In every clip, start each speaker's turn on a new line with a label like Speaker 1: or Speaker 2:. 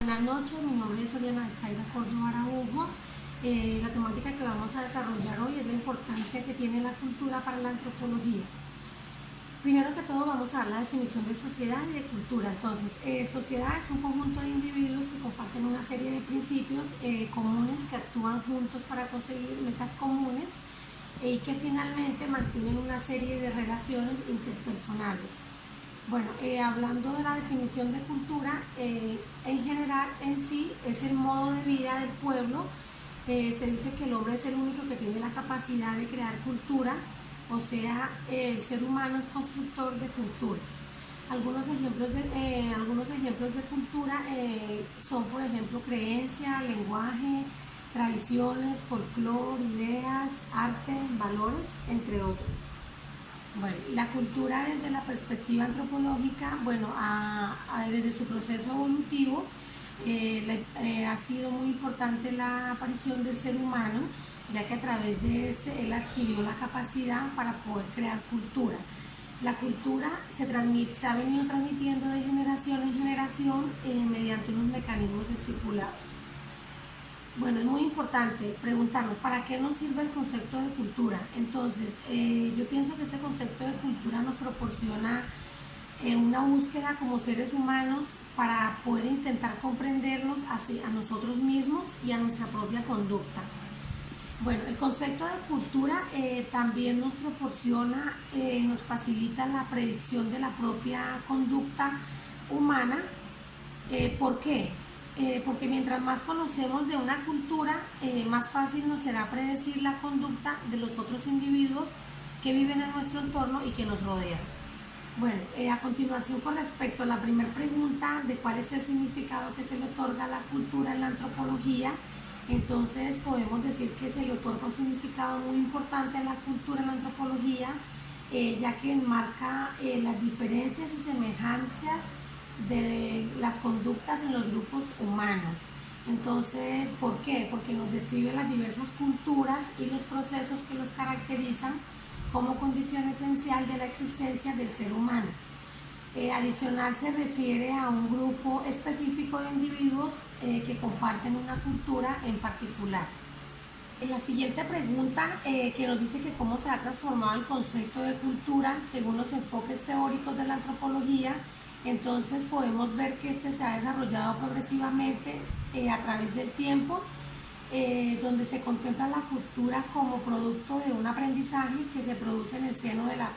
Speaker 1: Buenas noches, mi nombre es Oriana Zaida Córdoba Araujo. La temática que vamos a desarrollar hoy es la importancia que tiene la cultura para la antropología. Primero que todo vamos a dar la definición de sociedad y de cultura. Entonces, sociedad es un conjunto de individuos que comparten una serie de principios comunes que actúan juntos para conseguir metas comunes y que finalmente mantienen una serie de relaciones interpersonales. Bueno, hablando de la definición de cultura, en general en sí es el modo de vida del pueblo. Se dice que el hombre es el único que tiene la capacidad de crear cultura, o sea, el ser humano es constructor de cultura. Algunos ejemplos de cultura son, por ejemplo, creencia, lenguaje, tradiciones, folclore, ideas, arte, valores, entre otros. Bueno, la cultura desde la perspectiva antropológica, bueno, desde su proceso evolutivo, ha sido muy importante la aparición del ser humano, ya que a través de él adquirió la capacidad para poder crear cultura. La cultura se ha venido transmitiendo de generación en generación mediante unos mecanismos estipulados. Bueno, es muy importante preguntarnos para qué nos sirve el concepto de cultura. Entonces, yo pienso que este concepto de cultura nos proporciona una búsqueda como seres humanos para poder intentar comprendernos a nosotros mismos y a nuestra propia conducta. Bueno, el concepto de cultura también nos proporciona, nos facilita la predicción de la propia conducta humana. ¿Por qué? Porque mientras más conocemos de una cultura, más fácil nos será predecir la conducta de los otros individuos que viven en nuestro entorno y que nos rodean. Bueno, a continuación, con respecto a la primera pregunta de cuál es el significado que se le otorga a la cultura en la antropología, entonces podemos decir que se le otorga un significado muy importante a la cultura en la antropología, ya que enmarca las diferencias y semejanzas de las conductas en los grupos humanos. Entonces, ¿por qué? Porque nos describe las diversas culturas y los procesos que los caracterizan como condición esencial de la existencia del ser humano. Adicional, se refiere a un grupo específico de individuos que comparten una cultura en particular. La siguiente pregunta que nos dice que cómo se ha transformado el concepto de cultura según los enfoques teóricos de la antropología. Entonces podemos ver que este se ha desarrollado progresivamente a través del tiempo, donde se contempla la cultura como producto de un aprendizaje que se produce en el seno de la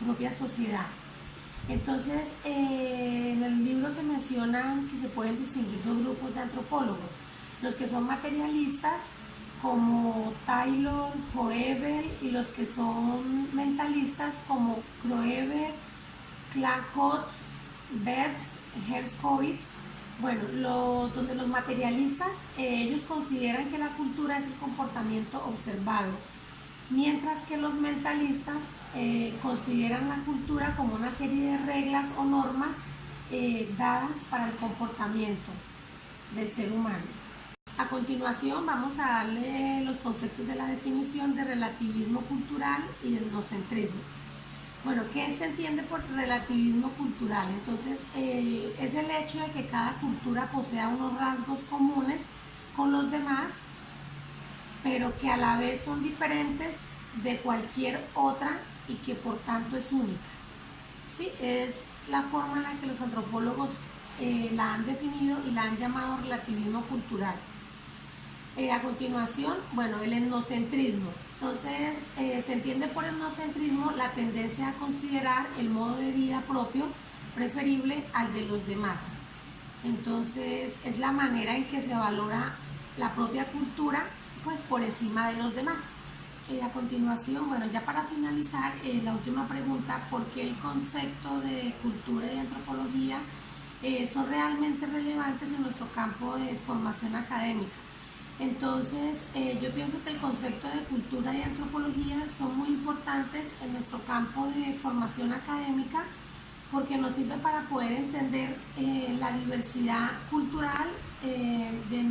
Speaker 1: propia sociedad. Entonces, en el libro se mencionan que se pueden distinguir dos grupos de antropólogos: los que son materialistas, como Taylor, Hoevel, y los que son mentalistas, como Kroeber, Klaholt, Betz, Herskovits. Bueno, donde los materialistas, ellos consideran que la cultura es el comportamiento observado, mientras que los mentalistas consideran la cultura como una serie de reglas o normas dadas para el comportamiento del ser humano. A continuación vamos a darle los conceptos de la definición de relativismo cultural y del etnocentrismo. Bueno, ¿qué se entiende por relativismo cultural? Entonces, es el hecho de que cada cultura posea unos rasgos comunes con los demás, pero que a la vez son diferentes de cualquier otra y que por tanto es única. ¿Sí? Es la forma en la que los antropólogos la han definido y la han llamado relativismo cultural. A continuación, bueno, el etnocentrismo. Entonces, se entiende por etnocentrismo la tendencia a considerar el modo de vida propio preferible al de los demás. Entonces, es la manera en que se valora la propia cultura, pues, por encima de los demás. A continuación, bueno, ya para finalizar, la última pregunta: ¿por qué el concepto de cultura y antropología son realmente relevantes en nuestro campo de formación académica? Entonces, yo pienso que el concepto de cultura y antropología son muy importantes en nuestro campo de formación académica, porque nos sirve para poder entender la diversidad cultural de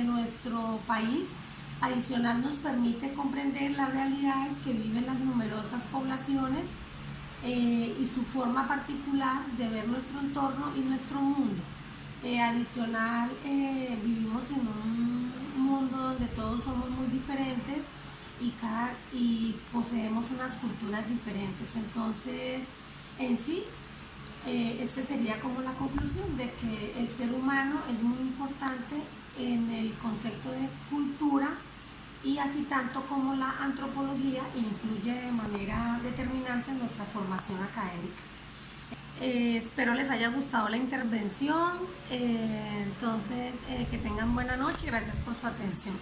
Speaker 1: nuestro país. Adicional, nos permite comprender las realidades que viven las numerosas poblaciones y su forma particular de ver nuestro entorno y nuestro mundo. Adicional, vivimos en un mundo donde todos somos muy diferentes y poseemos unas culturas diferentes. Entonces, en sí, este sería como la conclusión de que el ser humano es muy importante en el concepto de cultura, y así tanto como la antropología influye de manera determinante en nuestra formación académica. Espero les haya gustado la intervención, entonces que tengan buena noche y gracias por su atención.